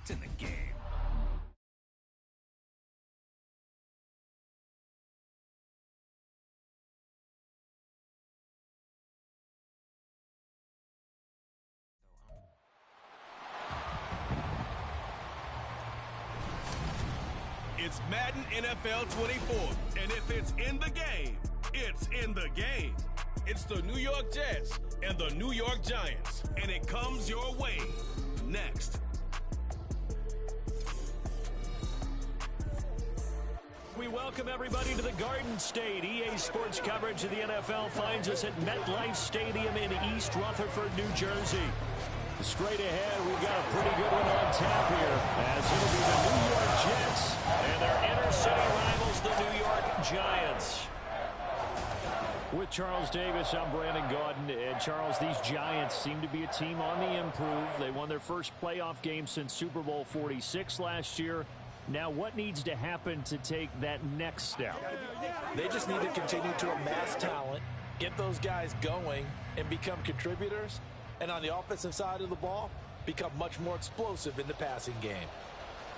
It's in the game. It's Madden NFL 24, and if it's in the game, it's in the game. It's the New York Jets and the New York Giants, and it comes your way next. We welcome everybody to the Garden State. EA Sports coverage of the NFL finds us at MetLife Stadium in East Rutherford, New Jersey. Straight ahead, we've got a pretty good one on tap here, as it'll be the New York Jets and their inner-city rivals, the New York Giants. With Charles Davis, I'm Brandon Gaudin. And Charles, these Giants seem to be a team on the improve. They won their first playoff game since Super Bowl 46 last year. Now, what needs to happen to take that next step? They just need to continue to amass talent, get those guys going, and become contributors. And on the offensive side of the ball, become much more explosive in the passing game.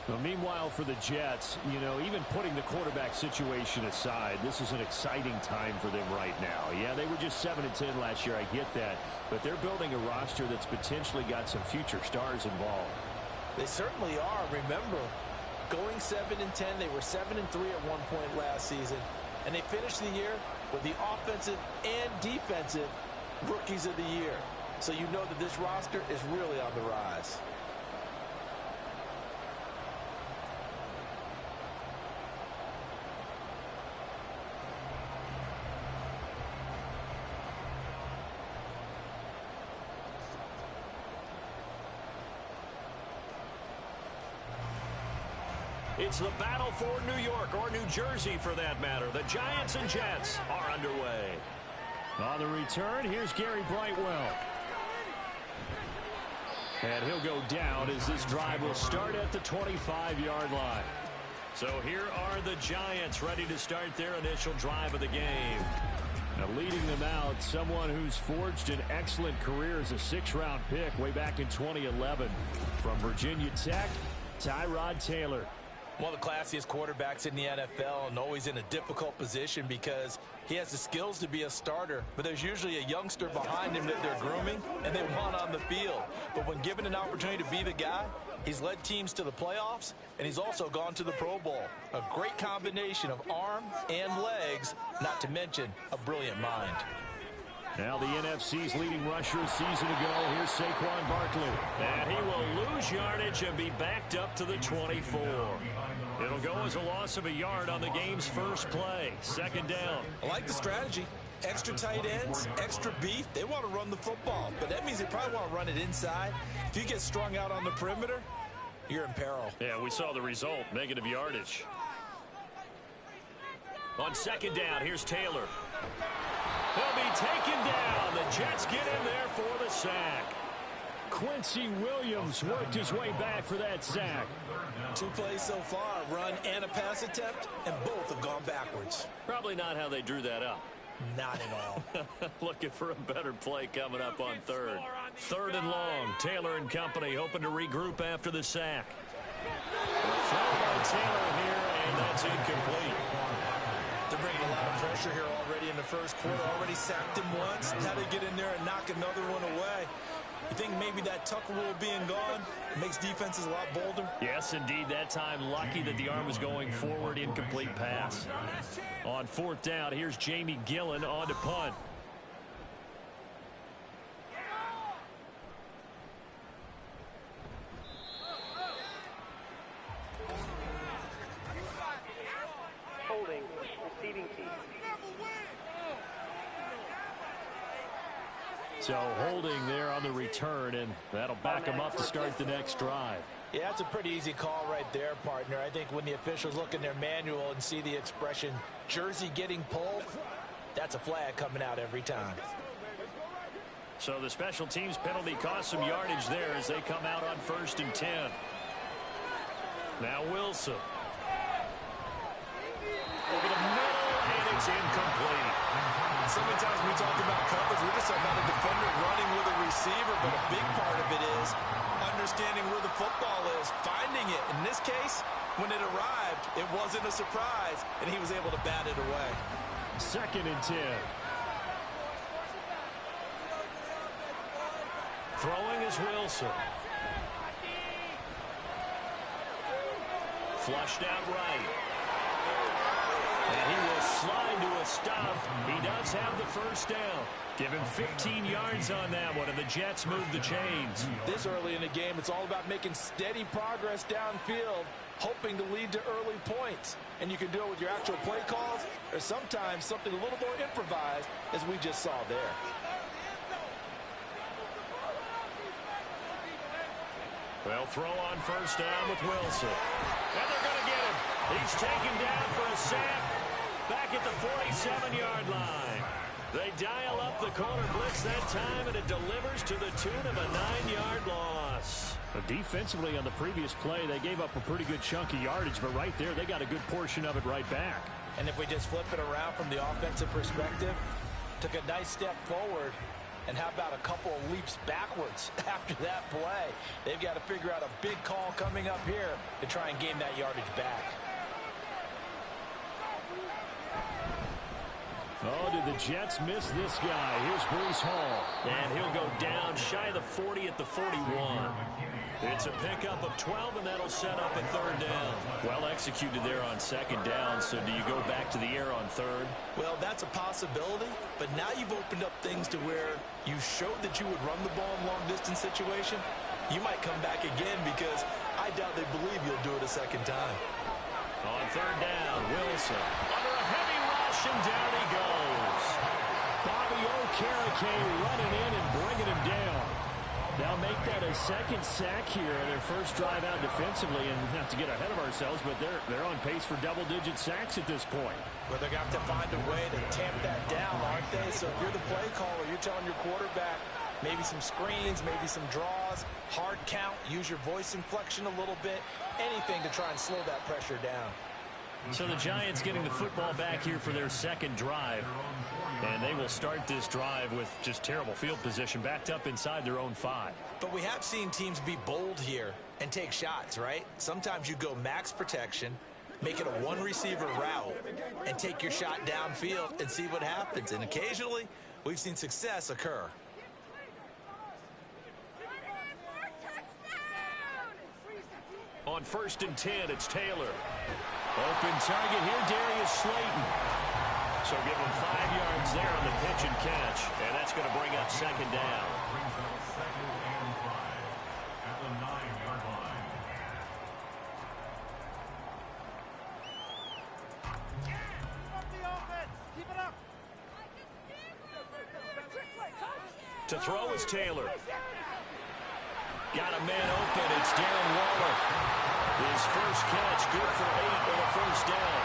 Well, meanwhile, for the Jets, you know, even putting the quarterback situation aside, this is an exciting time for them right now. Yeah, they were just 7-10 last year, I get that. But they're building a roster that's potentially got some future stars involved. They certainly are. Remember, going 7-10, they were 7-3 at one point last season. And they finished the year with the offensive and defensive rookies of the year. So you know that this roster is really on the rise. It's the battle for New York, or New Jersey for that matter. The Giants and Jets are underway. On the return, here's Gary Brightwell. And he'll go down as this drive will start at the 25-yard line. So here are the Giants ready to start their initial drive of the game. Now leading them out, someone who's forged an excellent career as a 6th-round pick way back in 2011. From Virginia Tech, Tyrod Taylor. One of the classiest quarterbacks in the NFL, and always in a difficult position because he has the skills to be a starter, but there's usually a youngster behind him that they're grooming and they want on the field. But when given an opportunity to be the guy, he's led teams to the playoffs, and he's also gone to the Pro Bowl. A great combination of arm and legs, not to mention a brilliant mind. Now the NFC's leading rusher a season ago. Here's Saquon Barkley. And he will lose yardage and be backed up to the 24. It'll go as a loss of a yard on the game's first play. 2nd down. I like the strategy. Extra tight ends, extra beef. They want to run the football, but that means they probably want to run it inside. If you get strung out on the perimeter, you're in peril. Yeah, we saw the result. Negative yardage. On 2nd down, here's Taylor. He'll be taken down. The Jets get in there for the sack. Quincy Williams worked his way back for that sack. 2 plays so far, run and a pass attempt, and both have gone backwards. Probably not how they drew that up. Not at all. Looking for a better play coming up on 3rd. 3rd and long. Taylor and company hoping to regroup after the sack. Throw by Taylor here, and that's incomplete. They're bringing a lot of pressure here already in the first quarter. Already sacked him once. Now they get in there and knock another one away. You think maybe that Tucker rule being gone makes defenses a lot bolder? Yes, indeed. That time, lucky that the arm was going forward. Incomplete pass. On 4th down, here's Jamie Gillen on to punt. Holding, receiving team. So holding there on the return, and that'll back them up to start the next drive. Yeah, that's a pretty easy call right there, partner. I think when the officials look in their manual and see the expression, jersey getting pulled, that's a flag coming out every time. So the special teams penalty cost some yardage there as they come out on 1st and 10. Now Wilson. Over the middle, and It's incomplete. So many times we talk about coverage, we're just talking about a defender running with a receiver, but a big part of it is understanding where the football is, finding it. In this case, when it arrived, it wasn't a surprise, and he was able to bat it away. 2nd and 10. Throwing is Wilson. Flushed out right. And he will slide to a stop. He does have the first down. Give him 15 yards on that one, and the Jets move the chains. This early in the game, it's all about making steady progress downfield, hoping to lead to early points. And you can do it with your actual play calls, or sometimes something a little more improvised, as we just saw there. They'll throw on first down with Wilson. And they're going to get him. He's taken down for a sack back at the 47-yard line. They dial up the corner blitz that time, and it delivers to the tune of a 9-yard loss. Defensively on the previous play, they gave up a pretty good chunk of yardage, but right there, they got a good portion of it right back. And if we just flip it around from the offensive perspective, took a nice step forward, and how about a couple of leaps backwards after that play? They've got to figure out a big call coming up here to try and gain that yardage back. Oh, did the Jets miss this guy? Here's Bruce Hall. And he'll go down shy of the 40 at the 41. It's a pickup of 12, and that'll set up a 3rd down. Well executed there on 2nd down, so do you go back to the air on 3rd? Well, that's a possibility, but now you've opened up things to where you showed that you would run the ball in long-distance situation. You might come back again because I doubt they believe you'll do it a 2nd time. On 3rd down, Wilson. Under a heavy rush, and down he goes. Bobby Okereke running in and bringing him down. Now make that a 2nd sack here on their first drive out defensively, and not to get ahead of ourselves, but they're on pace for double-digit sacks at this point. Well, they're going to have to find a way to tamp that down, aren't they? So if you're the play caller, you're telling your quarterback maybe some screens, maybe some draws, hard count, use your voice inflection a little bit, anything to try and slow that pressure down. So the Giants getting the football back here for their 2nd drive. And they will start this drive with just terrible field position, backed up inside their own 5. But we have seen teams be bold here and take shots, right? Sometimes you go max protection, make it a 1-receiver route, and take your shot downfield and see what happens. And occasionally, we've seen success occur. On 1st and 10, it's Taylor. Open target here, Darius Slayton. So give him 5 yards there on the pitch and catch. And that's going to bring up 2nd down. At the 9-yard line. Keep it up. To throw is Taylor. Got a man open. It's Darren Waller. His first catch, good for 8 and a first down.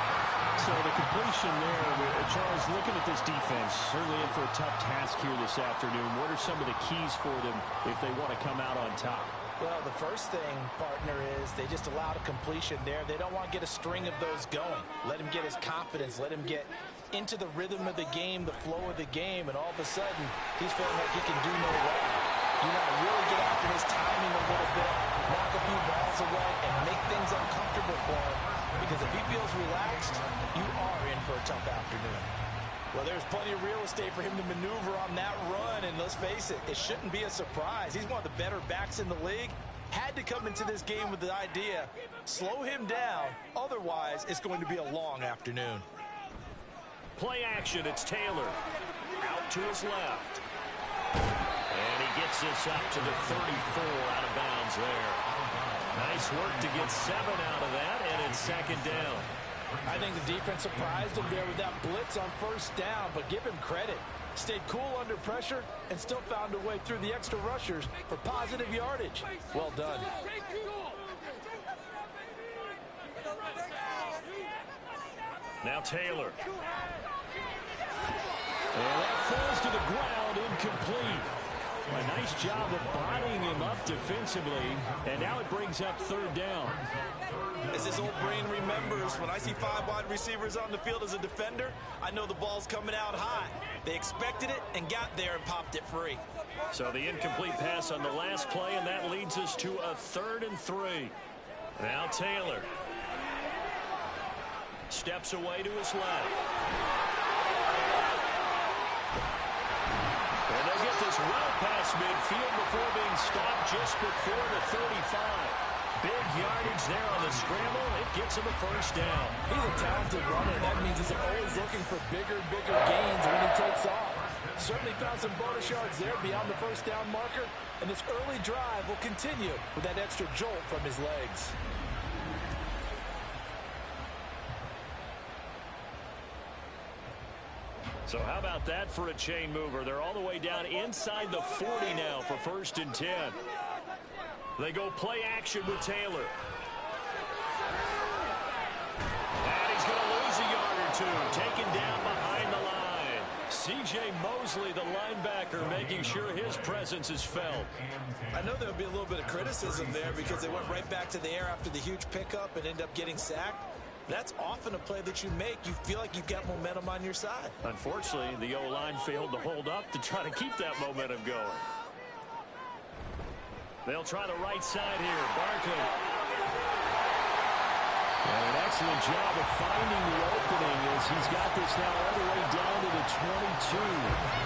So the completion there, Charles, looking at this defense, certainly in for a tough task here this afternoon. What are some of the keys for them if they want to come out on top? Well, the first thing, partner, is they just allowed a completion there. They don't want to get a string of those going. Let him get his confidence. Let him get into the rhythm of the game, the flow of the game, and all of a sudden, he's feeling like he can do no wrong. You want to really get after his timing a little bit, knock a few balls away, and make things uncomfortable for him. Because if he feels relaxed, you are in for a tough afternoon. Well, there's plenty of real estate for him to maneuver on that run, and let's face it, it shouldn't be a surprise. He's one of the better backs in the league. Had to come into this game with the idea, slow him down, otherwise it's going to be a long afternoon. Play action, it's Taylor. Out to his left. And he gets this up to the 34 out of bounds there. Nice work to get 7 out of that, and it's 2nd down. I think the defense surprised him there with that blitz on first down, but give him credit. Stayed cool under pressure and still found a way through the extra rushers for positive yardage. Well done. Now Taylor. And that falls to the ground, incomplete. A nice job of bodying him up defensively, and now it brings up third down. As his old brain remembers, when I see 5 wide receivers on the field as a defender, I know the ball's coming out high. They expected it and got there and popped it free. So the incomplete pass on the last play, and that leads us to a 3rd and 3. Now Taylor steps away to his left. And they'll get this well past midfield before being stopped just before the 35. Big yardage there on the scramble. It gets him a first down. He's a talented runner. That means he's always looking for bigger gains when he takes off. Certainly found some bonus yards there beyond the first down marker. And this early drive will continue with that extra jolt from his legs. So how about that for a chain mover? They're all the way down inside the 40 now for 1st and 10. They go play action with Taylor. And he's going to lose a yard or two. Taken down behind the line. C.J. Mosley, the linebacker, making sure his presence is felt. I know there'll be a little bit of criticism there because they went right back to the air after the huge pickup and ended up getting sacked. That's often a play that you make. You feel like you've got momentum on your side. Unfortunately, the O-line failed to hold up to try to keep that momentum going. They'll try the right side here. Barkley. And an excellent job of finding the opening as he's got this now all the way down to the 22.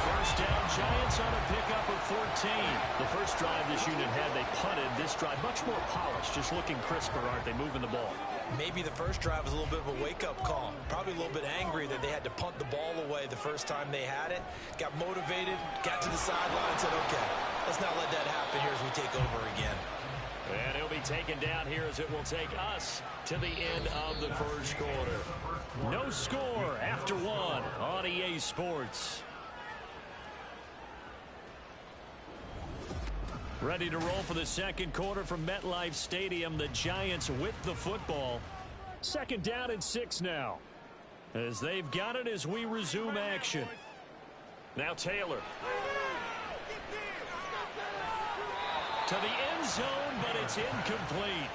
First down, Giants on a pickup of 14. The first drive this unit had, they punted. This drive, much more polished, just looking crisper, aren't they, moving the ball? Maybe the first drive was a little bit of a wake-up call. Probably a little bit angry that they had to punt the ball away the first time they had it. Got motivated, got to the sideline, and said, okay, let's not let that happen here as we take over again. And he'll be taken down here as it will take us to the end of the first quarter. No score after 1 on EA Sports. Ready to roll for the second quarter from MetLife Stadium. The Giants with the football. 2nd down and 6 now. As they've got it as we resume action. Now Taylor. To the end zone, but it's incomplete.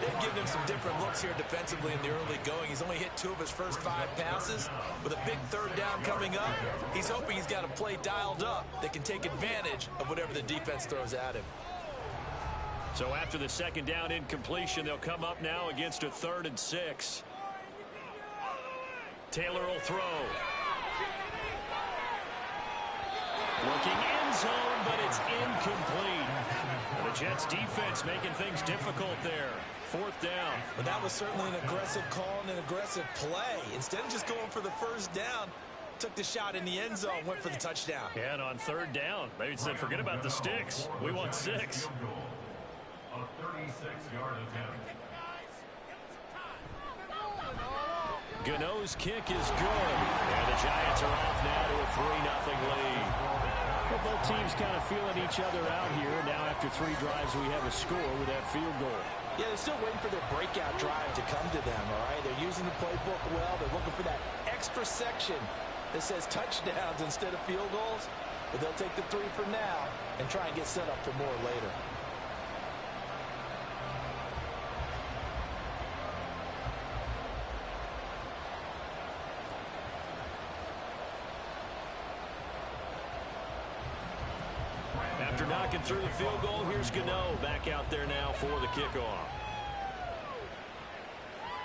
They've given him some different looks here defensively in the early going. He's only hit 2 of his first 5 passes. With a big 3rd down coming up, he's hoping he's got a play dialed up that can take advantage of whatever the defense throws at him. So after the 2nd down incompletion, they'll come up now against a 3rd and 6. Taylor will throw. Looking end zone, but it's incomplete. The Jets defense making things difficult there. 4th down. But that was certainly an aggressive call and an aggressive play. Instead of just going for the first down, took the shot in the end zone, went for the touchdown. Yeah, and on 3rd down, they said, forget about the sticks. We want 6. A 36-yard attempt. Gano's kick is good. And the Giants are off now to a 3-0 lead. Well, both teams kind of feeling each other out here. Now after 3 drives, we have a score with that field goal. Yeah, they're still waiting for their breakout drive to come to them, all right? They're using the playbook well. They're looking for that extra section that says touchdowns instead of field goals. But they'll take the 3 for now and try and get set up for more later. After knocking through the field goal, here's Gano back out there now for the kickoff.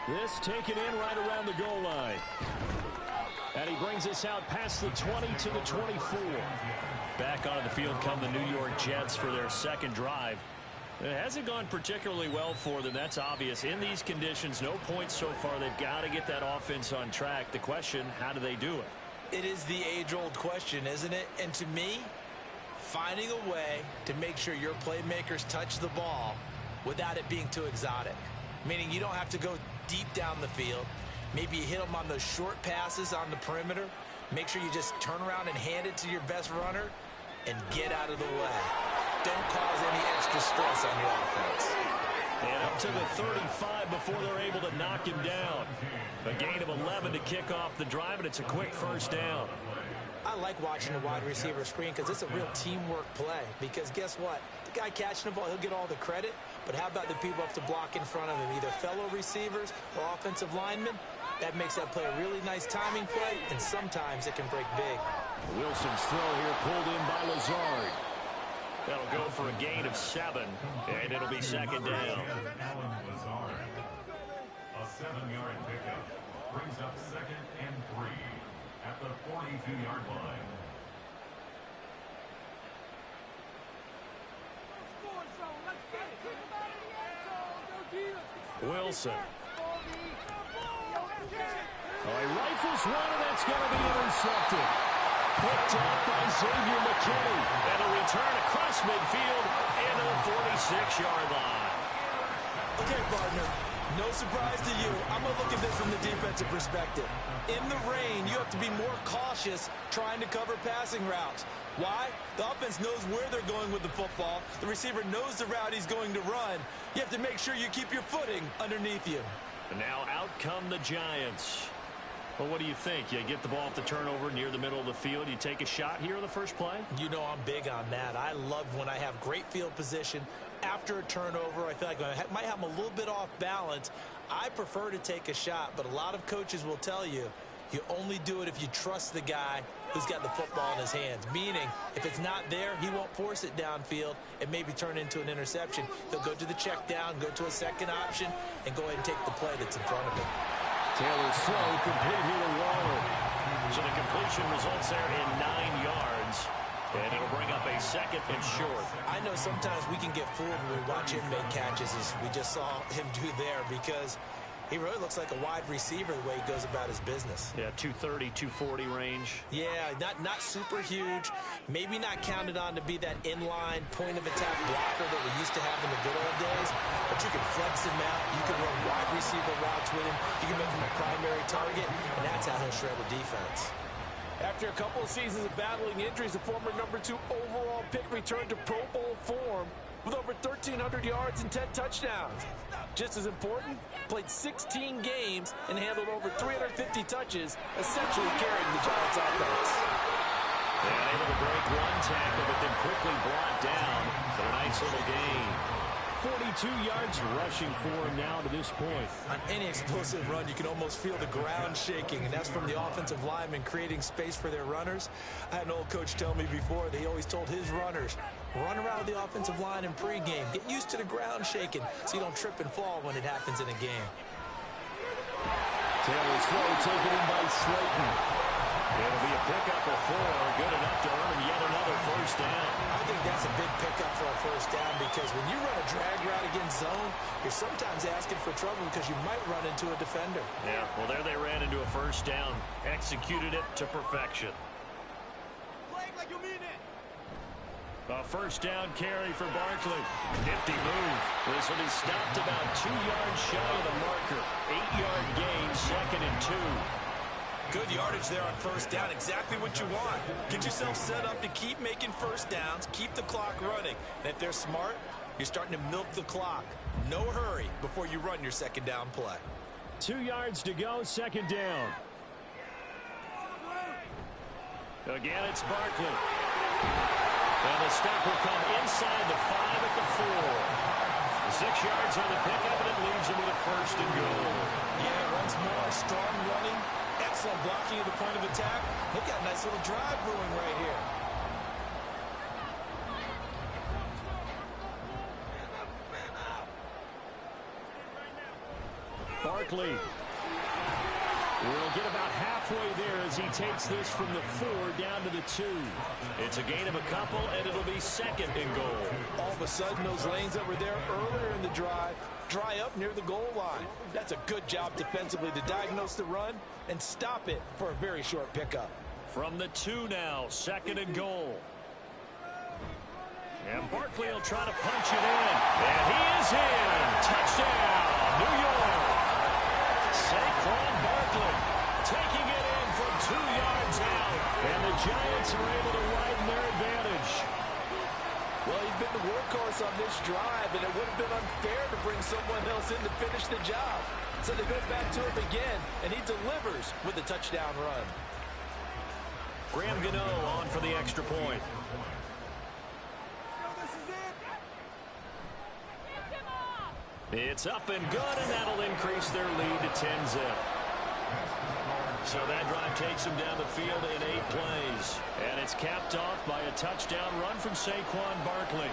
This taken in right around the goal line. And he brings us out past the 20 to the 24. Back onto the field come the New York Jets for their 2nd drive. It hasn't gone particularly well for them. That's obvious. In these conditions, no points so far. They've got to get that offense on track. The question, how do they do it? It is the age-old question, isn't it? And to me, finding a way to make sure your playmakers touch the ball without it being too exotic. Meaning you don't have to go deep down the field. Maybe you hit them on those short passes on the perimeter. Make sure you just turn around and hand it to your best runner and get out of the way. Don't cause any extra stress on your offense. And up to the 35 before they're able to knock him down. A gain of 11 to kick off the drive, and it's a quick first down. I like watching the wide receiver screen because it's a real teamwork play. Because guess what? The guy catching the ball, he'll get all the credit. But how about the people who have to block in front of him, either fellow receivers or offensive linemen? That makes that play a really nice timing play, and sometimes it can break big. Wilson's throw here pulled in by Lazard. That'll go for a gain of 7, and it'll be second down. Alan Lazard. A 7-yard pickup brings up 2nd and 3 at the 42-yard line. Wilson. Oh, he rifles one, and that's going to be intercepted. Picked up by Xavier McKinney. And a return across midfield into the 46-yard line. Okay, partner, no surprise to you. I'm going to look at this from the defensive perspective. In the rain, you have to be more cautious trying to cover passing routes. Why? The offense knows where they're going with the football. The receiver knows the route he's going to run. You have to make sure you keep your footing underneath you. And now out come the Giants. Well, what do you think? You get the ball off the turnover near the middle of the field. You take a shot here in the first play? You know I'm big on that. I love when I have great field position. After a turnover, I feel like I might have them a little bit off balance. I prefer to take a shot, but a lot of coaches will tell you, you only do it if you trust the guy who's got the football in his hands. Meaning, if it's not there, he won't force it downfield and maybe turn into an interception. He'll go to the check down, go to a second option, and go ahead and take the play that's in front of him. Taylor's throw complete here to Waller. So the completion results there in 9 yards. And it'll bring up a 2nd and short. I know sometimes we can get fooled when we watch him make catches, as we just saw him do there, because he really looks like a wide receiver the way he goes about his business. Yeah, 230, 240 range. Yeah, not super huge. Maybe not counted on to be that inline point-of-attack blocker that we used to have in the good old days. But you can flex him out. You can run wide receiver routes with him. You can make him a primary target, and that's how he'll shred the defense. After a couple of seasons of battling injuries, the former #2 overall pick returned to Pro Bowl form with over 1,300 yards and 10 touchdowns. Just as important, played 16 games and handled over 350 touches, essentially carrying the Giants' offense. And able to break one tackle, but then quickly brought down for a nice little gain. 42 yards rushing for him now to this point. On any explosive run, you can almost feel the ground shaking, and that's from the offensive linemen creating space for their runners. I had an old coach tell me before that he always told his runners, run around the offensive line in pregame. Get used to the ground shaking so you don't trip and fall when it happens in a game. Taylor's throw taken in by Slayton. It'll be a pickup of 4, good enough to earn yet another first down. I think that's a big pickup for a first down, because when you run a drag route against zone, you're sometimes asking for trouble because you might run into a defender. Yeah, well, there they ran into a first down. Executed it to perfection. A first down carry for Barkley. Nifty move. This one is stopped about 2 yards shy of the marker. 8-yard gain, 2nd and 2. Good yardage there on first down. Exactly what you want. Get yourself set up to keep making first downs, keep the clock running. And if they're smart, you're starting to milk the clock. No hurry before you run your second down play. 2 yards to go, 2nd down. Again, it's Barkley. And the stop will come inside the 5 at the 4. 6 yards on the pickup, and it leaves him with a 1st and goal. Yeah, once more, strong running. Excellent blocking at the point of attack. They've got a nice little drive brewing right here. Barkley will get about halfway there as he takes this from the 4 down to the 2. It's a gain of a couple, and it'll be 2nd and goal. All of a sudden, those lanes that were there earlier in the drive dry up near the goal line. That's a good job defensively to diagnose the run and stop it for a very short pickup. From the 2 now, 2nd and goal. And Barkley will try to punch it in. And he is in. Touchdown, New York. Saquon Barkley taking it in from 2 yards out. And the Giants are able to widen their advantage. Well, he's been the workhorse on this drive, and it would have been unfair to bring someone else in to finish the job. So they go back to him again, and he delivers with a touchdown run. Graham Gano on for the extra point. It's up and good, and that'll increase their lead to 10-zip. So that drive takes them down the field in 8 plays. And it's capped off by a touchdown run from Saquon Barkley.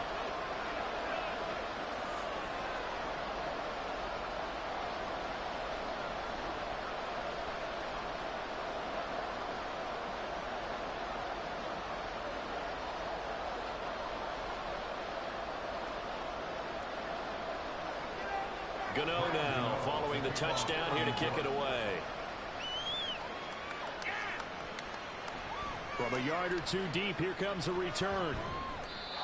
Gano now following the touchdown here to kick it away. From a yard or two deep, here comes a return.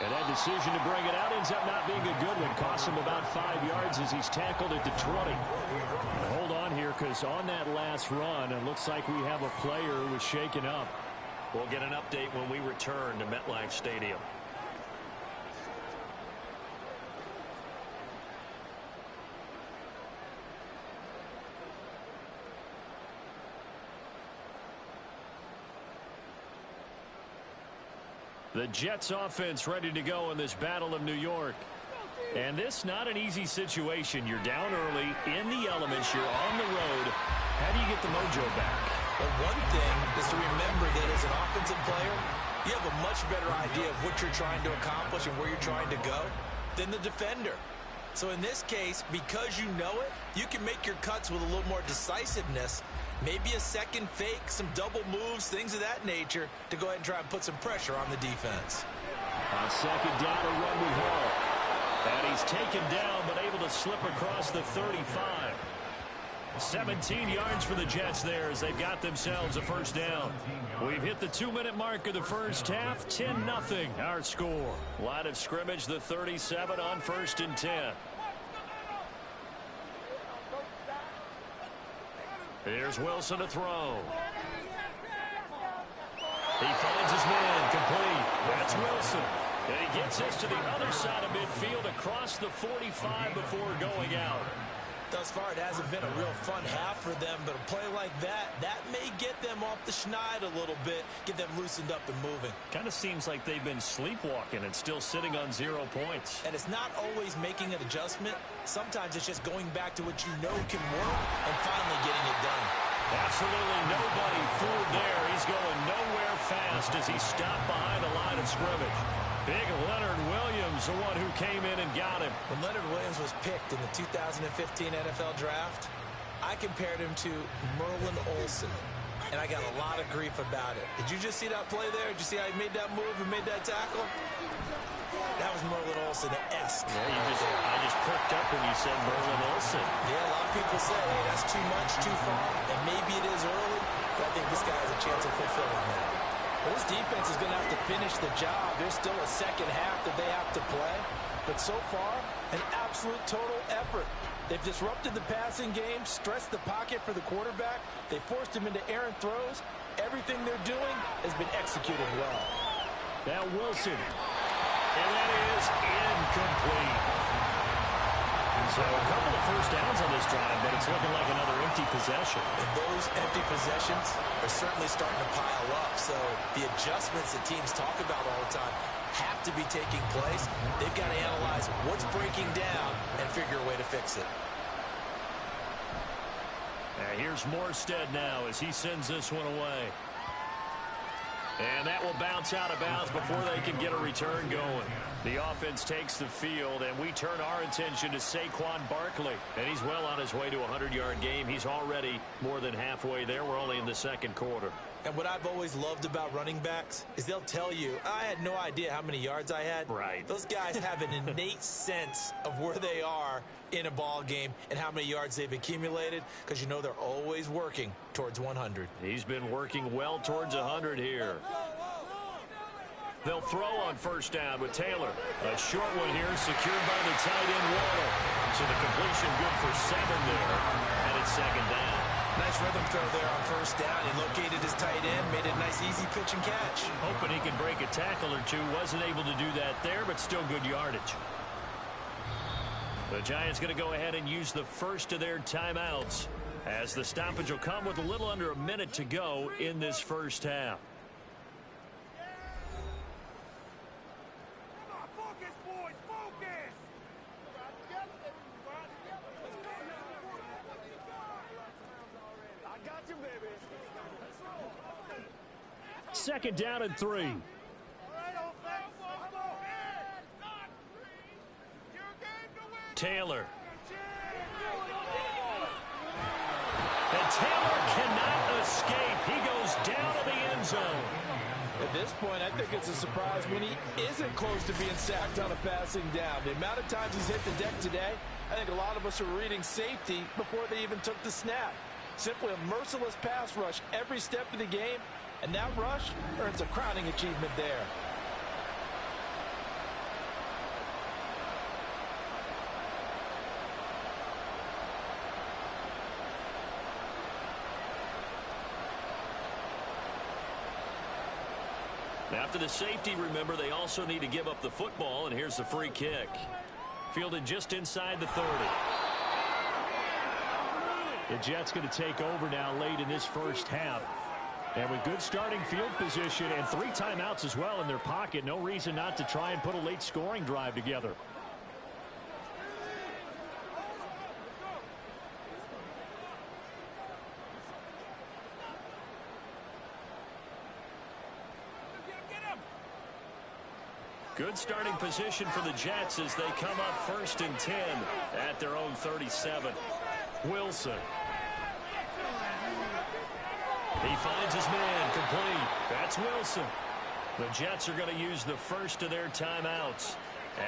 And that decision to bring it out ends up not being a good one. Costs him about 5 yards as he's tackled at the 20. And hold on here, because on that last run, it looks like we have a player who was shaken up. We'll get an update when we return to MetLife Stadium. The Jets offense ready to go in this Battle of New York. And this not an easy situation. You're down early, in the elements, you're on the road. How do you get the mojo back? Well, one thing is to remember that as an offensive player, you have a much better idea of what you're trying to accomplish and where you're trying to go than the defender. So in this case, because you know it, you can make your cuts with a little more decisiveness. Maybe a second fake, some double moves, things of that nature to go ahead and try and put some pressure on the defense. On second down, a run with Hall. And he's taken down, but able to slip across the 35. 17 yards for the Jets there as they've got themselves a first down. We've hit the 2-minute mark of the first half. 10-0 our score. Line of scrimmage, the 37 on 1st and 10. Here's Wilson to throw. He finds his man, complete. That's Wilson. And he gets us to the other side of midfield across the 45 before going out. Thus far, it hasn't been a real fun half for them, but a play like that may get them off the schneid a little bit, get them loosened up and moving. Kind of seems like they've been sleepwalking and still sitting on 0 points. And it's not always making an adjustment. Sometimes it's just going back to what you know can work and finally getting it done. Absolutely nobody fooled there. He's going nowhere fast as he stopped behind the line of scrimmage. Big Leonard Williams, the one who came in and got him. When Leonard Williams was picked in the 2015 NFL Draft, I compared him to Merlin Olsen, and I got a lot of grief about it. Did you just see that play there? Did you see how he made that move and made that tackle? That was Merlin Olsen-esque. I just perked up when you said Merlin Olsen. Yeah, a lot of people say, hey, that's too much, too far, and maybe it is early, but I think this guy has a chance of fulfilling that. Well, this defense is going to have to finish the job. There's still a second half that they have to play. But so far, an absolute total effort. They've disrupted the passing game, stressed the pocket for the quarterback. They forced him into errant throws. Everything they're doing has been executed well. Now Wilson. And that is incomplete. So a couple of first downs on this drive, but it's looking like another empty possession. And those empty possessions are certainly starting to pile up. So the adjustments that teams talk about all the time have to be taking place. They've got to analyze what's breaking down and figure a way to fix it. Here's Morstead now as he sends this one away. And that will bounce out of bounds before they can get a return going. The offense takes the field, and we turn our attention to Saquon Barkley. And he's well on his way to a 100-yard game. He's already more than halfway there. We're only in the second quarter. And what I've always loved about running backs is they'll tell you, I had no idea how many yards I had. Right. Those guys have an innate sense of where they are in a ball game and how many yards they've accumulated, because you know they're always working towards 100. He's been working well towards 100 here. They'll throw on first down with Taylor. A short one here, secured by the tight end Waddle. So the completion good for 7 there, and it's second down. Nice rhythm throw there on first down. He located his tight end, made it a nice easy pitch and catch. Hoping he could break a tackle or two. Wasn't able to do that there, but still good yardage. The Giants going to go ahead and use the first of their timeouts, as the stoppage will come with a little under a minute to go in this first half. second down and 3. Taylor. And Taylor cannot escape. He goes down to the end zone. At this point, I think it's a surprise when he isn't close to being sacked on a passing down. The amount of times he's hit the deck today, I think a lot of us are reading safety before they even took the snap. Simply a merciless pass rush every step of the game, and that rush earns a crowning achievement there. After the safety, remember, they also need to give up the football, and here's the free kick. Fielded just inside the 30. The Jets going to take over now late in this first half. And with good starting field position and 3 timeouts as well in their pocket, no reason not to try and put a late scoring drive together. Good starting position for the Jets as they come up 1st and 10 at their own 37. Wilson. He finds his man complete. That's Wilson. The Jets are going to use the first of their timeouts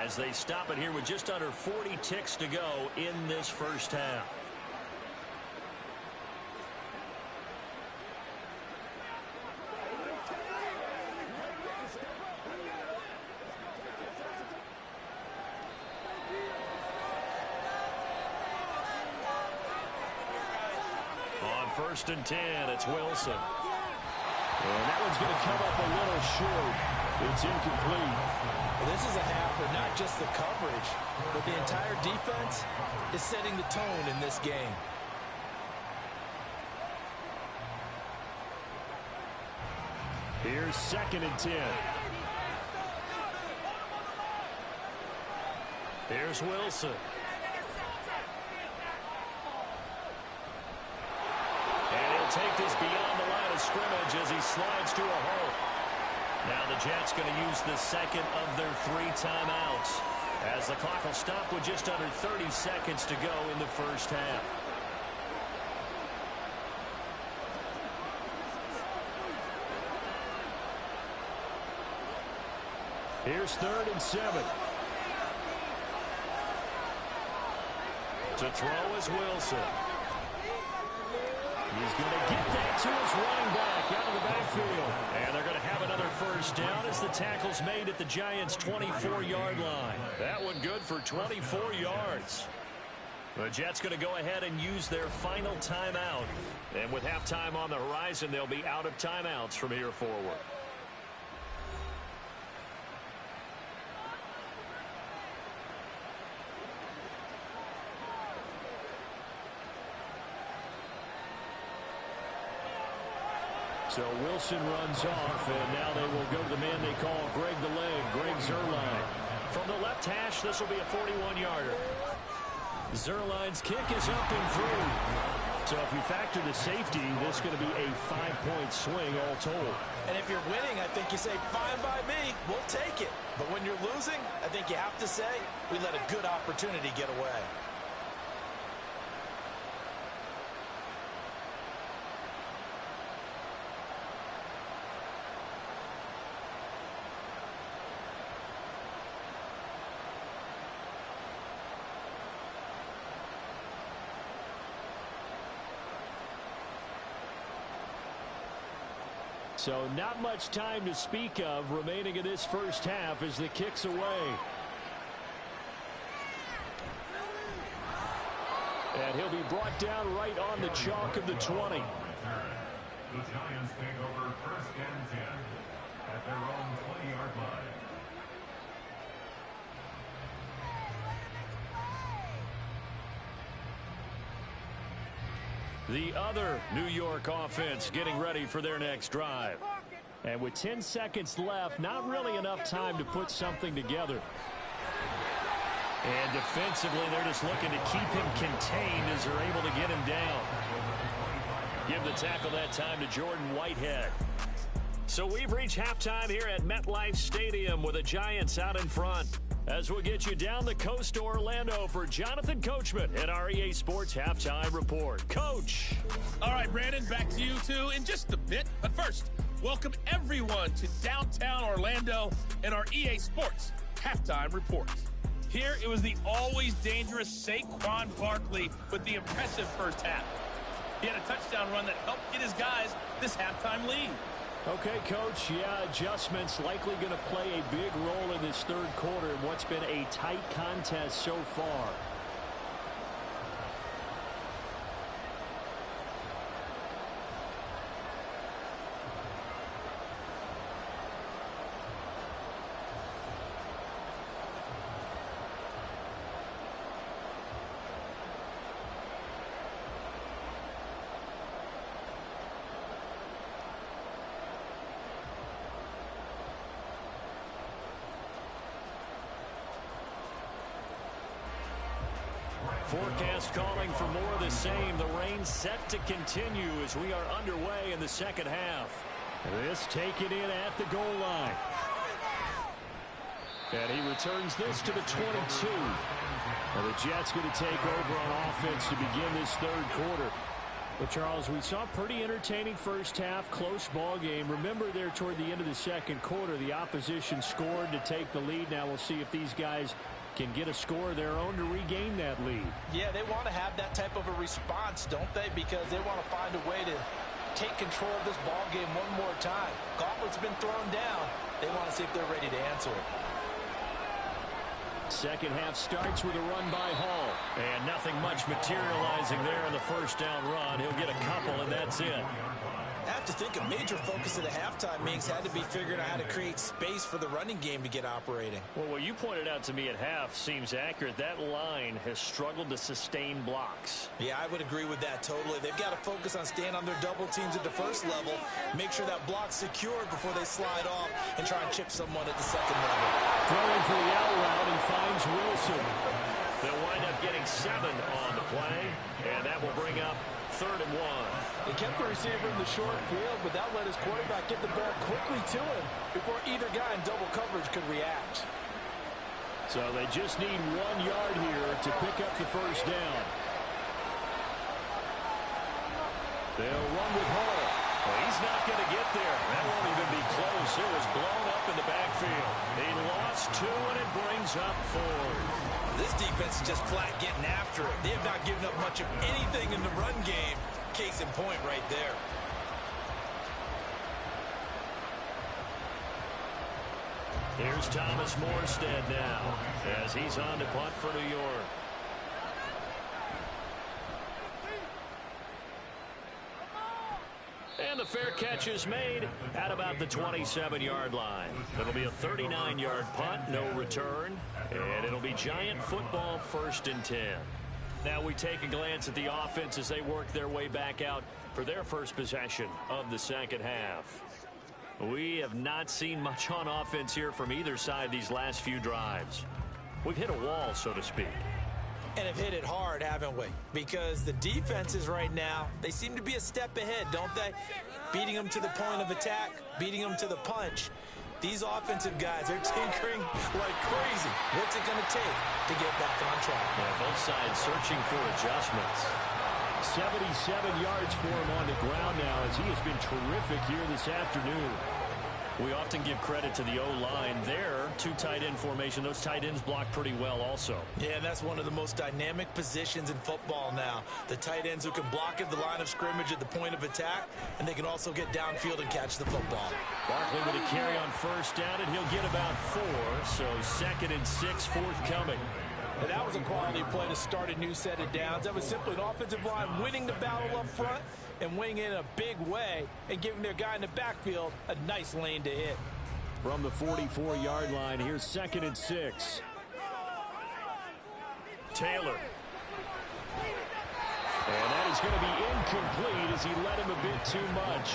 as they stop it here with just under 40 ticks to go in this first half. On 1st and 10, it's Wilson. And that one's going to come up a little short. It's incomplete. Well, this is a half where not just the coverage, but the entire defense is setting the tone in this game. Here's 2nd and 10. Here's Wilson. Take this beyond the line of scrimmage as he slides to a hole. Now the Jets going to use the second of their 3 timeouts as the clock will stop with just under 30 seconds to go in the first half. Here's 3rd and 7. To throw is Wilson. He's going to get that to his running back out of the backfield. And they're going to have another first down as the tackle's made at the Giants' 24-yard line. That one good for 24 yards. The Jets going to go ahead and use their final timeout. And with halftime on the horizon, they'll be out of timeouts from here forward. So Wilson runs off, and now they will go to the man they call Greg the Leg, Greg Zuerlein. From the left hash, this will be a 41-yarder. Zuerlein's kick is up and through. So if you factor the safety, this is going to be a 5-point swing all told. And if you're winning, I think you say, fine by me, we'll take it. But when you're losing, I think you have to say, we let a good opportunity get away. So not much time to speak of remaining in this first half as the kick's away. And he'll be brought down right on the chalk of the 20. The Giants take over 1st and 10 at their own 20-yard line. The other New York offense getting ready for their next drive. And with 10 seconds left, not really enough time to put something together. And defensively, they're just looking to keep him contained as they're able to get him down. Give the tackle that time to Jordan Whitehead. So we've reached halftime here at MetLife Stadium with the Giants out in front. As we'll get you down the coast to Orlando for Jonathan Coachman at our EA Sports Halftime Report. Coach. All right, Brandon, back to you two in just a bit. But first, welcome everyone to downtown Orlando and our EA Sports Halftime Report. Here, it was the always dangerous Saquon Barkley with the impressive first half. He had a touchdown run that helped get his guys this halftime lead. Okay, Coach, yeah, adjustments likely going to play a big role in this third quarter in what's been a tight contest so far. Forecast calling for more of the same. The rain set to continue as we are underway in the second half. This taken in at the goal line. And he returns this to the 22. And the Jets going to take over on offense to begin this third quarter. Well, Charles, we saw a pretty entertaining first half, close ball game. Remember there toward the end of the second quarter, the opposition scored to take the lead. Now we'll see if these guys can get a score of their own to regain that lead. Yeah, they want to have that type of a response, don't they? Because they want to find a way to take control of this ball game one more time. Gauntlet's been thrown down. They want to see if they're ready to answer it. Second half starts with a run by Hall. And nothing much materializing there in the first down run. He'll get a couple, and that's it. I have to think a major focus of the halftime meetings had to be figuring out how to create space for the running game to get operating. Well, what you pointed out to me at half seems accurate. That line has struggled to sustain blocks. Yeah, I would agree with that totally. They've got to focus on staying on their double teams at the first level, make sure that block's secured before they slide off and try and chip someone at the second level. Throwing for the out route, he finds Wilson. They'll wind up getting 7 on the play, and that will bring up 3rd and 1. They kept the receiver in the short field, but that let his quarterback get the ball quickly to him before either guy in double coverage could react. So they just need 1 yard here to pick up the first down. They'll run with Hall. Well, he's not going to get there. That won't even be close. It was blown up in the backfield. He lost 2, and it brings up 4. This defense is just flat getting after it. They have not given up much of anything in the run game. Case in point right there. Here's Thomas Morstead now as he's on to punt for New York. And the fair catch is made at about the 27-yard line. It'll be a 39-yard punt, no return, and it'll be Giant football 1st and 10. Now we take a glance at the offense as they work their way back out for their first possession of the second half. We have not seen much on offense here from either side these last few drives. We've hit a wall, so to speak. And have hit it hard, haven't we? Because the defenses right now, they seem to be a step ahead, don't they? Beating them to the point of attack, beating them to the punch. These offensive guys are tinkering like crazy. What's it going to take to get back on track? Yeah, both sides searching for adjustments. 77 yards for him on the ground now as he has been terrific here this afternoon. We often give credit to the O-line there. 2 tight end formation. Those tight ends block pretty well also. Yeah, and that's one of the most dynamic positions in football now. The tight ends who can block at the line of scrimmage at the point of attack, and they can also get downfield and catch the football. Barkley with a carry on first down, and he'll get about 4. So 2nd and 6 forthcoming. And that was a quality play to start a new set of downs. That was simply an offensive line winning the battle up front and winning it in a big way and giving their guy in the backfield a nice lane to hit. From the 44-yard line, here's 2nd and 6. Taylor. And that is going to be incomplete as he led him a bit too much.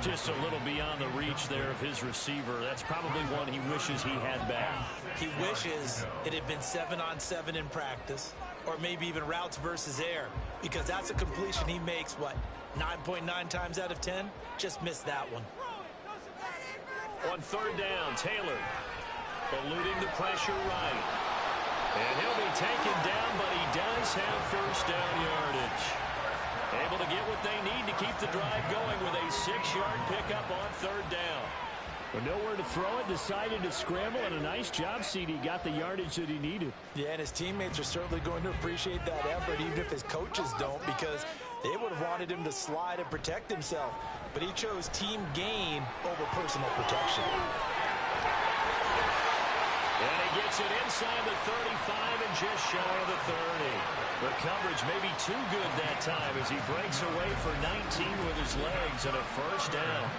Just a little beyond the reach there of his receiver. That's probably one he wishes he had back. He wishes it had been 7-on-7 in practice, or maybe even routes versus air, because that's a completion he makes, what, 9.9 times out of 10? Just missed that one. On third down, Taylor eluding the pressure right. And he'll be taken down, but he does have first down yardage. Able to get what they need to keep the drive going with a 6-yard pickup on third down. But nowhere to throw it, decided to scramble, and a nice job, CD. Got the yardage that he needed. Yeah, and his teammates are certainly going to appreciate that effort, even if his coaches don't, because they would have wanted him to slide and protect himself. But he chose team gain over personal protection. And he gets it inside the 35 and just shy of the 30. The coverage may be too good that time as he breaks away for 19 with his legs and a first down.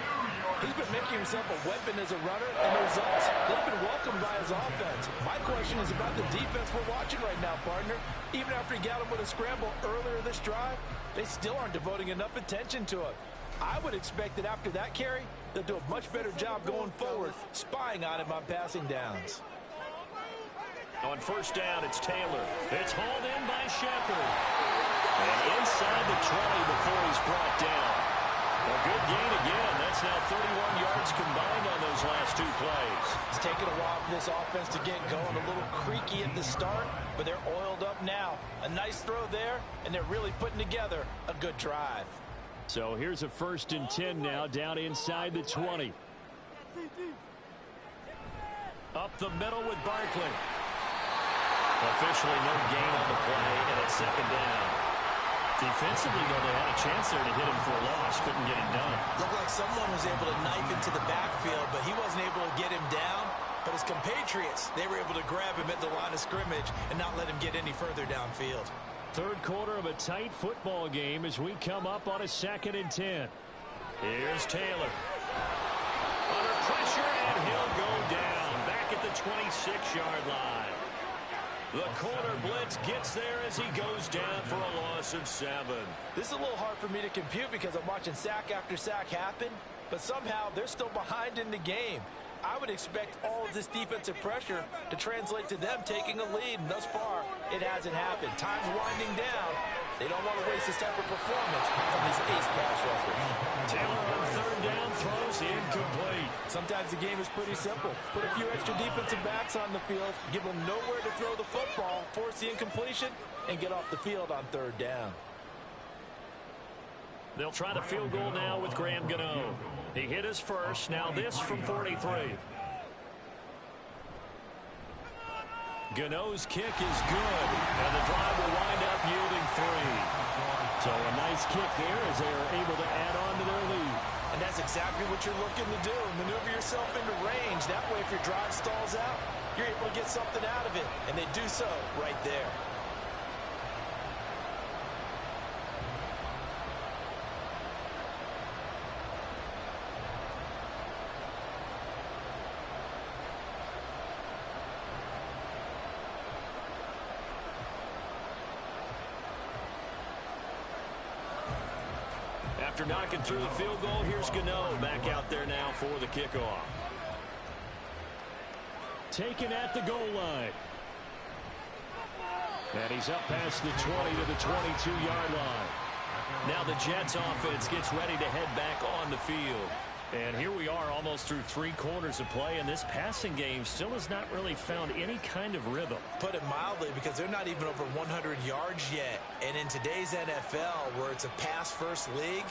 He's been making himself a weapon as a runner, and the results, they've been welcomed by his offense. My question is about the defense we're watching right now, partner. Even after he got him with a scramble earlier this drive, they still aren't devoting enough attention to him. I would expect that after that carry, they'll do a much better job going forward, spying on him on passing downs. On first down, it's Taylor. It's hauled in by Shepard. And inside the 20 before he's brought down. A good gain again. That's now 31 yards combined on those last 2 plays. It's taken a while for this offense to get going. A little creaky at the start, but they're oiled up now. A nice throw there, and they're really putting together a good drive. So here's a 1st and 10 now, down inside the 20. Up the middle with Barkley. Officially no gain on the play, and it's 2nd down. Defensively, though, they had a chance there to hit him for a loss. Couldn't get it done. Looked like someone was able to knife into the backfield, but he wasn't able to get him down. But his compatriots, they were able to grab him at the line of scrimmage and not let him get any further downfield. Third quarter of a tight football game as we come up on a 2nd and 10. Here's Taylor. Under pressure, and he'll go down. Back at the 26-yard line. The corner blitz gets there as he goes down for a loss of 7. This is a little hard for me to compute because I'm watching sack after sack happen, but somehow they're still behind in the game. I would expect all of this defensive pressure to translate to them taking a lead, and thus far, it hasn't happened. Time's winding down. They don't want to waste this type of performance from these ace pass rushers. Taylor on third down throws incomplete. Sometimes the game is pretty simple. Put a few extra defensive backs on the field, give them nowhere to throw the football, force the incompletion, and get off the field on third down. They'll try the field goal now with Graham Gano. He hit his first. Now this from 43. Gano's kick is good, and the drive will wind up yielding 3. So a nice kick there as they are able to add on to their lead. And that's exactly what you're looking to do. Maneuver yourself into range. That way, if your drive stalls out, you're able to get something out of it. And they do so right there. After knocking through the field goal, here's Gano back out there now for the kickoff. Taken at the goal line. And he's up past the 20 to the 22-yard line. Now the Jets offense gets ready to head back on the field. And here we are almost through 3 quarters of play, and this passing game still has not really found any kind of rhythm. Put it mildly, because they're not even over 100 yards yet. And in today's NFL, where it's a pass-first league,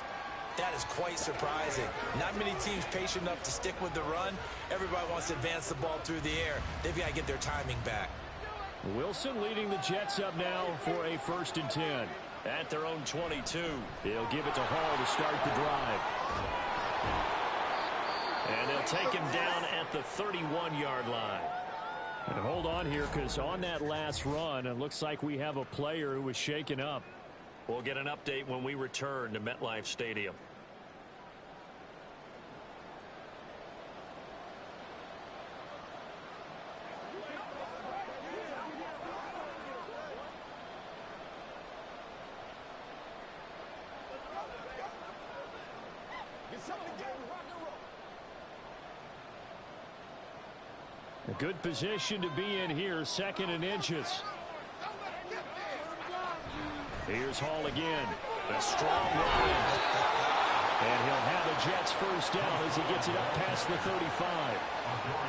that is quite surprising. Not many teams patient enough to stick with the run. Everybody wants to advance the ball through the air. They've got to get their timing back. Wilson leading the Jets up now for a 1st and 10. At their own 22. He'll give it to Hall to start the drive. And they'll take him down at the 31-yard line. And hold on here, because on that last run, it looks like we have a player who was shaken up. We'll get an update when we return to MetLife Stadium. A good position to be in here, 2nd and inches. Here's Hall again. A strong run. And he'll have a Jets first down as he gets it up past the 35.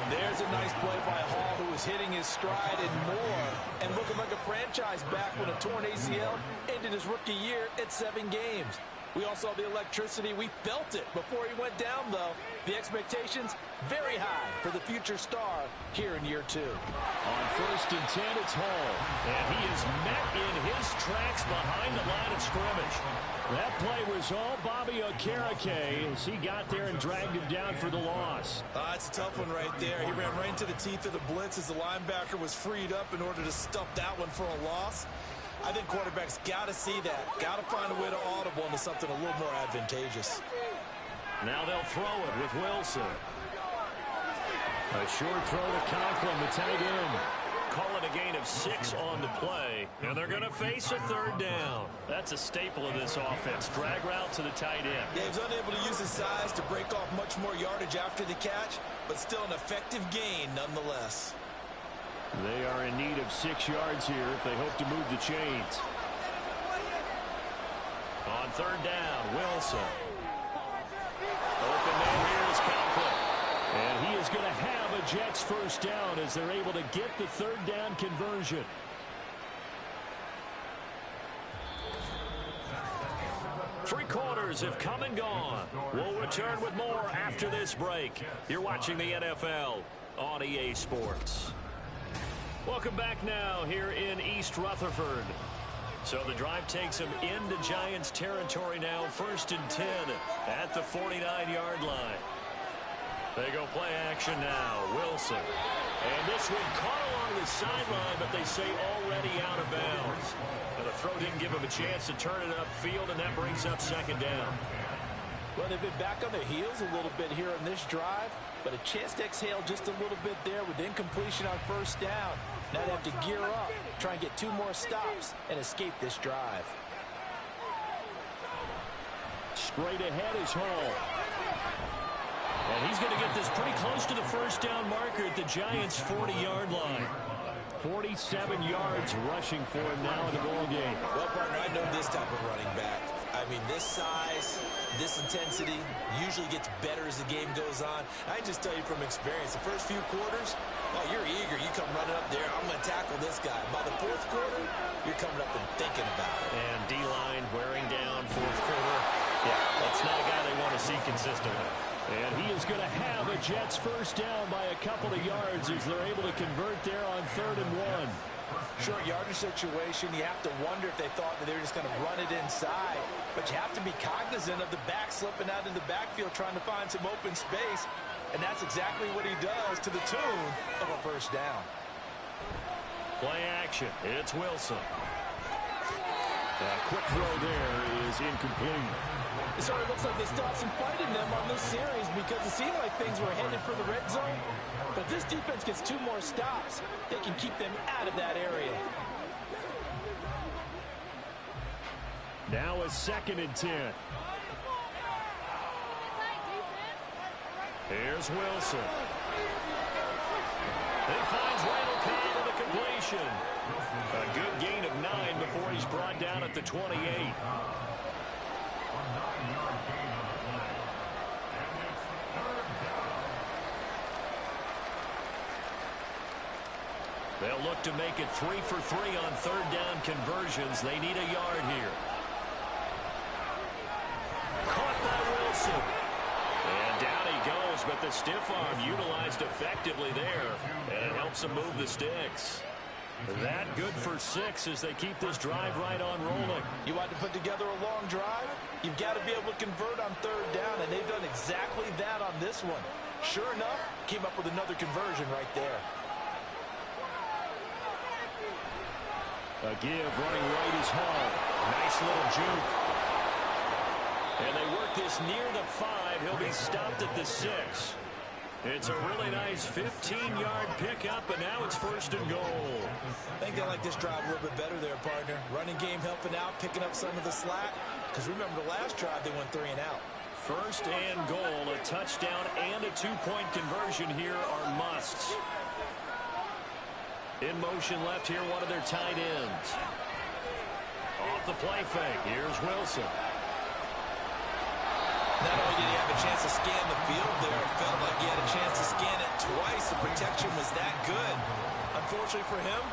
There's a nice play by Hall, who was hitting his stride and more, and looking like a franchise back when a torn ACL ended his rookie year at 7 games. We all saw the electricity. We felt it before he went down, though. The expectations very high for the future star here in year 2. On 1st and 10, it's Hall. And he is met in his tracks behind the line of scrimmage. That play was all Bobby Okereke as he got there and dragged him down for the loss. It's a tough one right there. He ran right into the teeth of the blitz as the linebacker was freed up in order to stuff that one for a loss. I think quarterbacks got to see that. Got to find a way to audible into something a little more advantageous. Now they'll throw it with Wilson. A short throw to Conklin, the tight end. Call it a gain of 6 on the play, and they're going to face a 3rd down. That's a staple of this offense. Drag route to the tight end. Yeah, he's unable to use his size to break off much more yardage after the catch, but still an effective gain nonetheless. They are in need of 6 yards here if they hope to move the chains. On 3rd down, Wilson. Open man here is Conklin. And he is going to have a Jets first down as they're able to get the 3rd down conversion. Three quarters have come and gone. We'll return with more after this break. You're watching the NFL on EA Sports. Welcome back now here in East Rutherford. So the drive takes them into Giants territory now. 1st and 10 at the 49-yard line. They go play action now. Wilson. And this one caught along the sideline, but they say already out of bounds. And the throw didn't give him a chance to turn it upfield, and that brings up 2nd down. Well, they've been back on their heels a little bit here on this drive, but a chance to exhale just a little bit there with incompletion on 1st down. Now they have to gear up, try and get 2 more stops, and escape this drive. Straight ahead is Hall. And he's going to get this pretty close to the 1st down marker at the Giants' 40-yard line. 47 yards rushing for him now in the ball game. Well, partner, I know this type of running back. I mean, this size, this intensity usually gets better as the game goes on. I can just tell you from experience, the first few quarters, oh, you're eager. You come running up there, I'm going to tackle this guy. By the 4th quarter, you're coming up and thinking about it. And D-line wearing down 4th quarter. Yeah, that's not a guy they want to see consistently. And he is going to have a Jets first down by a couple of yards as they're able to convert there on 3rd and 1. Short yardage situation, you have to wonder if they thought that they were just going to run it inside. But you have to be cognizant of the back slipping out in the backfield trying to find some open space. And that's exactly what he does to the tune of a 1st down. Play action. It's Wilson. A quick throw there is incomplete. It sort of looks like they still have some fight in them on this series because it seemed like things were headed for the red zone. But this defense gets 2 more stops. They can keep them out of that area. Now a 2nd and 10. Here's Wilson. He finds Randall Cobb with a completion. A good gain of 9 before he's brought down at the 28. They'll look to make it 3 for 3 on 3rd down conversions. They need a yard here. Caught by Wilson. And down he goes, but the stiff arm utilized effectively there. And it helps them move the sticks. That good for 6 as they keep this drive right on rolling. You want to put together a long drive? You've got to be able to convert on 3rd down, and they've done exactly that on this one. Sure enough, came up with another conversion right there. A give running right is Hall. Nice little juke. And they work this near the 5. He'll be stopped at the 6. It's a really nice 15-yard pickup, and now it's 1st and goal. I think they like this drive a little bit better there, partner. Running game helping out, picking up some of the slack. Because remember, the last drive they went 3 and out. 1st and goal, a touchdown and a 2-point conversion here are musts. In motion left here, one of their tight ends. Off the play fake, here's Wilson. Not only did he have a chance to scan the field there, it felt like he had a chance to scan it twice. The protection was that good. Unfortunately for him,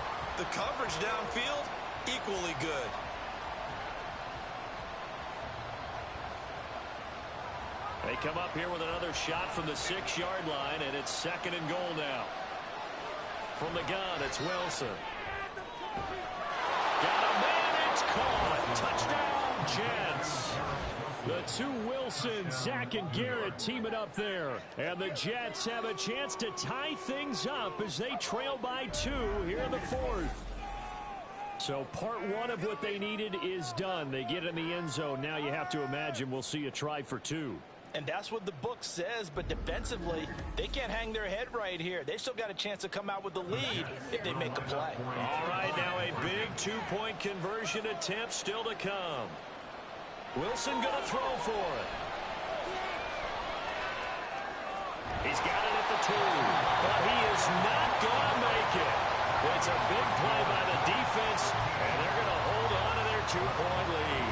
the coverage downfield, equally good. They come up here with another shot from the 6-yard line, and it's 2nd and goal now. From the gun, it's Wilson. Got a man, it's caught. Touchdown, Jets. The two Wilsons, Zach and Garrett, teaming up there. And the Jets have a chance to tie things up as they trail by 2 here in the 4th. So part 1 of what they needed is done. They get in the end zone. Now you have to imagine we'll see a try for 2. And that's what the book says, but defensively, they can't hang their head right here. They still got a chance to come out with the lead if they make a play. All right, now a big 2-point conversion attempt still to come. Wilson going to throw for it. He's got it at the 2, but he is not going to make it. It's a big play by the defense, and they're going to hold on to their 2-point lead.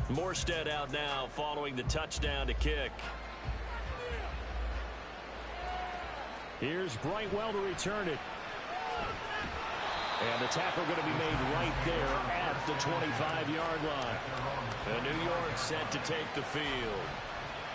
Morstead out now following the touchdown to kick. Here's Brightwell to return it. And the tackle going to be made right there at the 25-yard line. And New York set to take the field.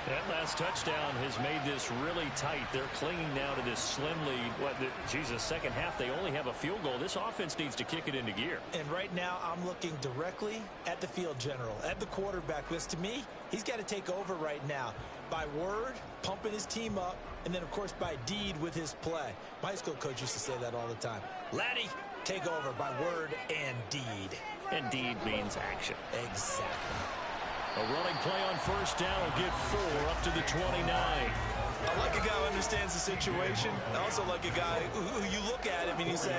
That last touchdown has made this really tight. They're clinging now to this slim lead. Second half, they only have a field goal. This offense needs to kick it into gear. And right now, I'm looking directly at the field general, at the quarterback. Because to me, he's got to take over right now. By word, pumping his team up, and then, of course, by deed with his play. My high school coach used to say that all the time. Laddie, take over by word and deed. And deed means action. Exactly. A running play on first down will get 4 up to the 29. I like a guy who understands the situation. I also like a guy who you look at him and you say,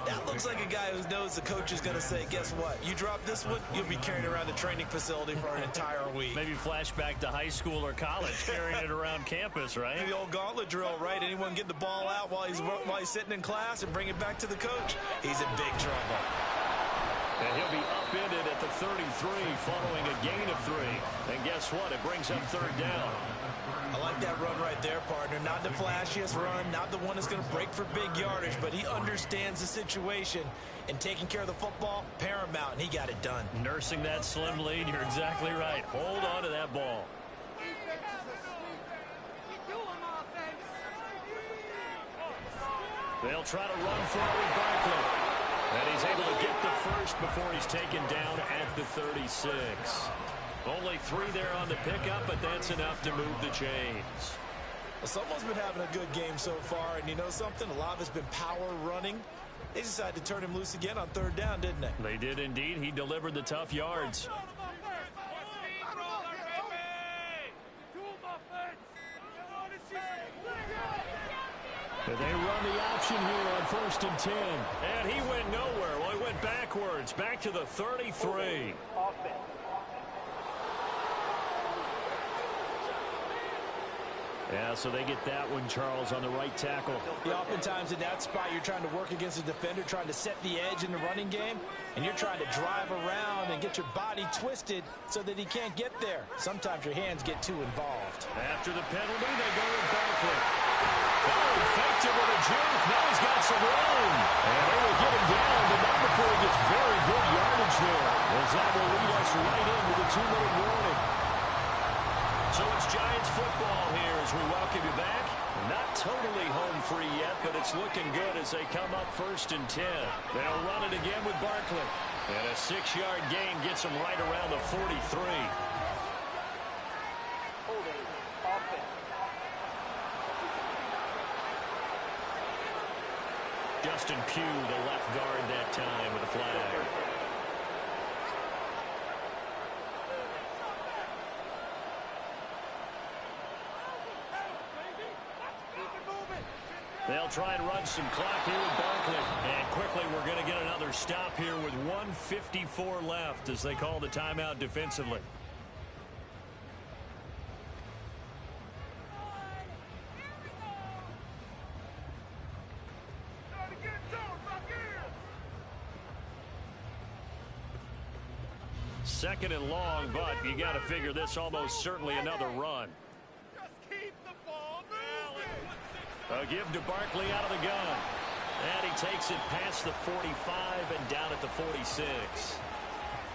that looks like a guy who knows the coach is going to say, guess what? You drop this one, you'll be carrying around the training facility for an entire week. Maybe flashback to high school or college, carrying it around campus, right? The old gauntlet drill, right? Anyone get the ball out while he's sitting in class and bring it back to the coach? He's in big trouble. And he'll be upended at the 33 following a gain of 3. And guess what? It brings up third down. I like that run right there, partner. Not the flashiest run, not the one that's going to break for big yardage, but he understands the situation. And taking care of the football, paramount, and he got it done. Nursing that slim lead, you're exactly right. Hold on to that ball. They'll try to run for it with Barkley. And he's able to get the first before he's taken down at the 36. Only 3 there on the pickup, but that's enough to move the chains. Well, someone's been having a good game so far, and you know something? A lot of it's been power running. They decided to turn him loose again on third down, didn't they? They did indeed. He delivered the tough yards. But they run the option here on 1st and 10. And he went nowhere. Well, he went backwards, back to the 33. Yeah, so they get that one, Charles, on the right tackle. Yeah, oftentimes in that spot, you're trying to work against a defender, trying to set the edge in the running game, and you're trying to drive around and get your body twisted so that he can't get there. Sometimes your hands get too involved. After the penalty, they go with Barkley. Oh, he faked it with a juke. Now he's got some room. And they will get him down, but not before he gets very good yardage there. As that will lead us right into the 2-minute warning. So it's Giants football here as we welcome you back. Not totally home free yet, but it's looking good as they come up 1st and 10. They'll run it again with Barkley. And a 6-yard gain gets them right around the 43. Justin Pugh, the left guard that time with a flag. They'll try and run some clock here with Barkley. And quickly we're going to get another stop here with 1:54 left as they call the timeout defensively. Second and long, but you got to figure this almost certainly another run. A give to Barkley out of the gun. And he takes it past the 45 and down at the 46.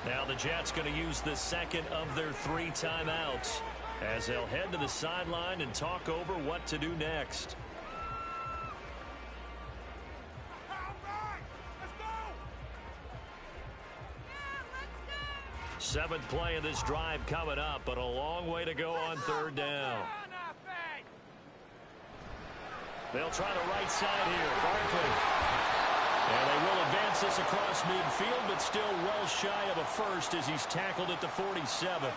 Now the Jets going to use the second of their 3 timeouts as they'll head to the sideline and talk over what to do next. Seventh play of this drive coming up, but a long way to go on third down. They'll try the right side here. Barkley. And they will advance this across midfield, but still well shy of a first as he's tackled at the 47.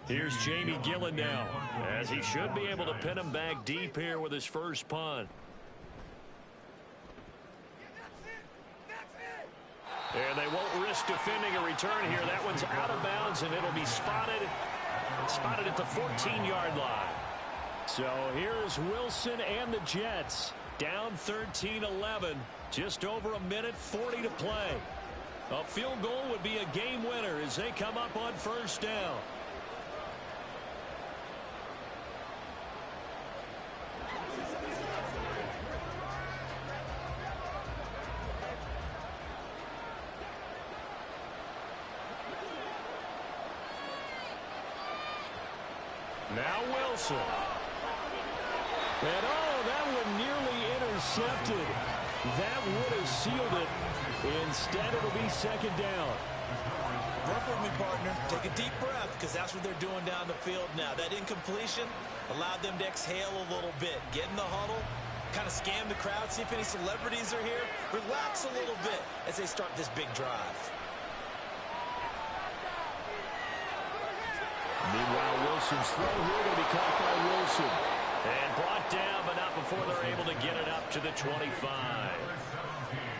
Here's Jamie Gillen now, as he should be able to pin him back deep here with his first punt. And they won't risk defending a return here. That one's out of bounds, and it'll be spotted at the 14-yard line. So here's Wilson and the Jets. Down 13-11. Just over a minute 40 to play. A field goal would be a game winner as they come up on first down. Now Wilson. And that one nearly intercepted. That would have sealed it. Instead, it'll be second down. Work with me, partner. Take a deep breath, because that's what they're doing down the field now. That incompletion allowed them to exhale a little bit. Get in the huddle, kind of scan the crowd, see if any celebrities are here. Relax a little bit as they start this big drive. Meanwhile, Wilson's throw here going to be caught by Wilson. And brought down, but not before they're able to get it up to the 25.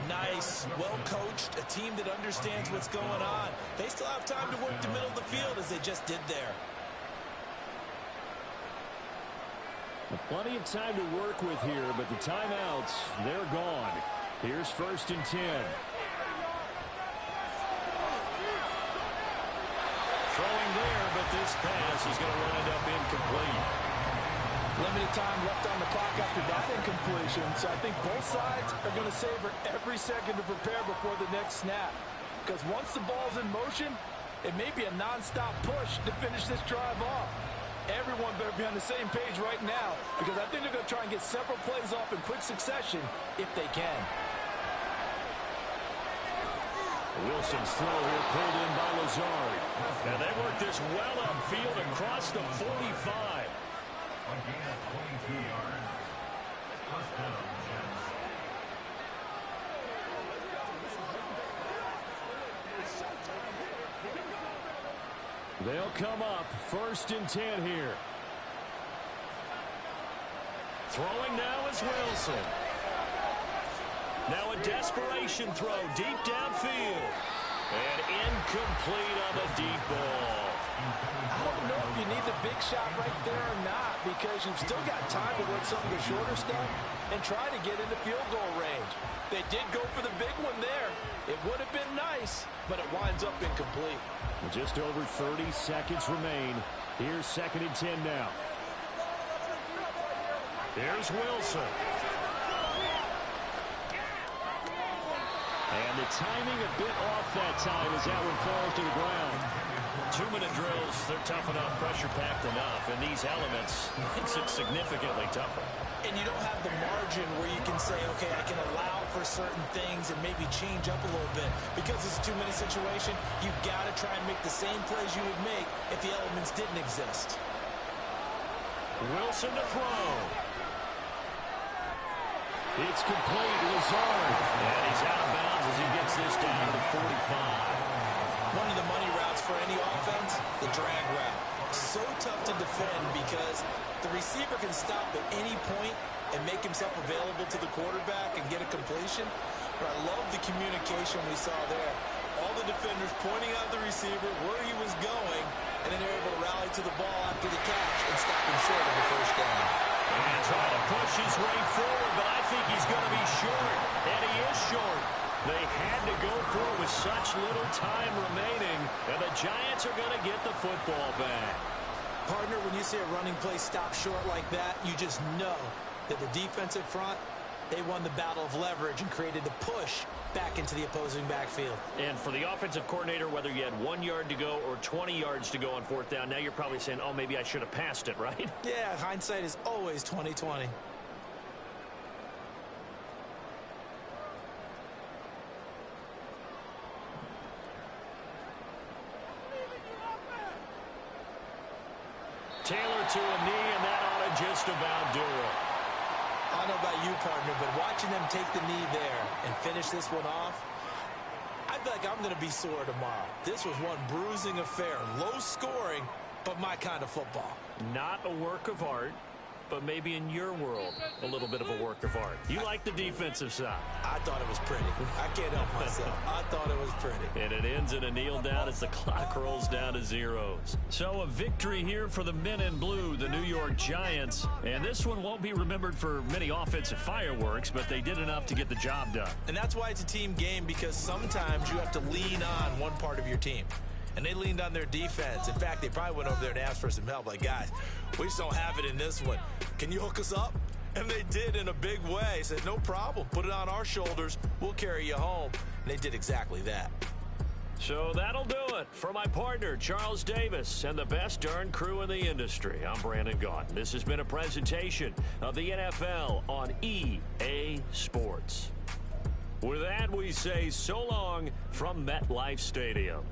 Nice, well coached, a team that understands what's going on. They still have time to work the middle of the field as they just did there. Plenty of time to work with here, but the timeouts, they're gone. Here's first and 10. Throwing there, but this pass is going to wind up incomplete. Limited time left on the clock after that incompletion, so I think both sides are going to savor every second to prepare before the next snap. Because once the ball's in motion, it may be a non-stop push to finish this drive off. Everyone better be on the same page right now, because I think they're going to try and get several plays off in quick succession if they can. Wilson's throw here pulled in by Lazard. And they work this well upfield across the 45. A gain of 22 yards. First down, Jets. They'll come up first and 10 here. Throwing now is Wilson. Now a desperation throw deep downfield. And incomplete on the deep ball. I don't know if you need the big shot right there or not, because you've still got time to work some of the shorter stuff and try to get into field goal range. They did go for the big one there. It would have been nice, but it winds up incomplete. Just over 30 seconds remain. Here's second and 10 now. Here's Wilson. And the timing a bit off that time as that one falls to the ground. 2-minute drills, they're tough enough, pressure-packed enough. And these elements makes it significantly tougher. And you don't have the margin where you can say, okay, I can allow for certain things and maybe change up a little bit. Because it's a 2-minute situation, you've got to try and make the same plays you would make if the elements didn't exist. Wilson to throw. It's complete. Lazard. And he's out of bounds as he gets this down to the 45. One of the money routes for any offense, the drag route. So tough to defend because the receiver can stop at any point and make himself available to the quarterback and get a completion. But I love the communication we saw there. All the defenders pointing out the receiver where he was going, and then they're able to rally to the ball after the catch and stop him short of the first down. And trying to push his way forward, but I think he's going to be short. And he is short. They had to go for it with such little time remaining, and the Giants are going to get the football back. Partner, when you see a running play stop short like that, you just know that the defensive front, they won the battle of leverage and created the push back into the opposing backfield. And for the offensive coordinator, whether you had 1 yard to go or 20 yards to go on fourth down, now you're probably saying, oh, maybe I should have passed it, right? Yeah, hindsight is always 20/20. Taylor to a knee, and that ought to just about do it. I don't know about you, partner, but watching them take the knee there and finish this one off, I feel like I'm going to be sore tomorrow. This was one bruising affair. Low scoring, but my kind of football. Not a work of art, but maybe in your world, a little bit of a work of art. You like the defensive side. I thought it was pretty. I can't help myself. I thought it was pretty. And it ends in a kneel down as the clock rolls down to zeros. So a victory here for the men in blue, the New York Giants. And this one won't be remembered for many offensive fireworks, but they did enough to get the job done. And that's why it's a team game, because sometimes you have to lean on one part of your team. And they leaned on their defense. In fact, they probably went over there and asked for some help. Like, guys, we just don't have it in this one. Can you hook us up? And they did in a big way. Said, no problem. Put it on our shoulders. We'll carry you home. And they did exactly that. So that'll do it for my partner, Charles Davis, and the best darn crew in the industry. I'm Brandon Gaudin. This has been a presentation of the NFL on EA Sports. With that, we say so long from MetLife Stadium.